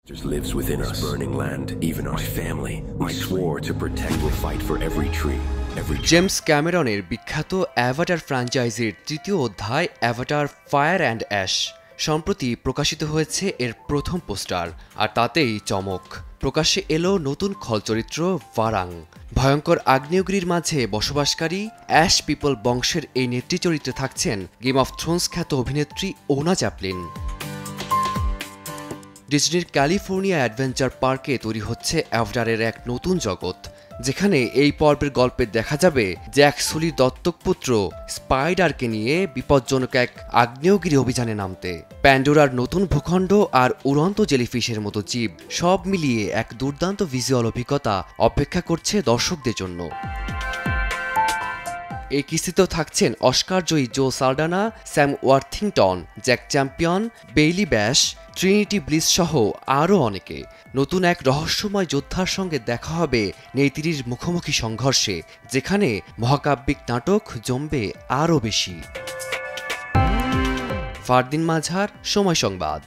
lives within us, burning land, even our family. I swore to protect, will fight for every tree. James ক্যামেরনের বিখ্যাত Avatar ফ্র্যাঞ্চাইজির তৃতীয় অধ্যায় Avatar fire and ash সম্প্রতি প্রকাশিত হয়েছে এর প্রথম পোস্টার, আর তাতেই চমক। প্রকাশ্যে এলো নতুন খলচরিত্র ভারাং। ভয়ঙ্কর আগ্নেয়গিরির মাঝে বসবাসকারী অ্যাশ পিপল বংশের এই নেত্রী চরিত্রে থাকছেন গেম অফ থ্রোনস খ্যাত অভিনেত্রী ওনা চ্যাপলিন। ডিজনির ক্যালিফোর্নিয়া অ্যাডভেঞ্চার পার্কে তৈরি হচ্ছে অ্যাভাটারের এক নতুন জগৎ, যেখানে এই পর্বের গল্পে দেখা যাবে জ্যাক সুলির দত্তক পুত্র স্পাইডারকে নিয়ে বিপজ্জনক এক আগ্নেয়গিরি অভিযানে নামতে। প্যান্ডোরার নতুন ভূখণ্ড আর উড়ন্ত জেলিফিশের মতো জীব সব মিলিয়ে এক দুর্দান্ত ভিজুয়াল অভিজ্ঞতা অপেক্ষা করছে দর্শকদের জন্য। এই কিস্তিতেও থাকছেন অস্কারজয়ী Zoe Saldana, Sam Worthington, Jack Champion, Bailey Bass, Trinity Bliss সহ আরও অনেকে। নতুন এক রহস্যময় যোদ্ধার সঙ্গে দেখা হবে নেতিরির মুখোমুখি সংঘর্ষে, যেখানে মহাকাব্যিক নাটক জমবে আরও বেশি। ফারদিন মাঝার, সময় সংবাদ।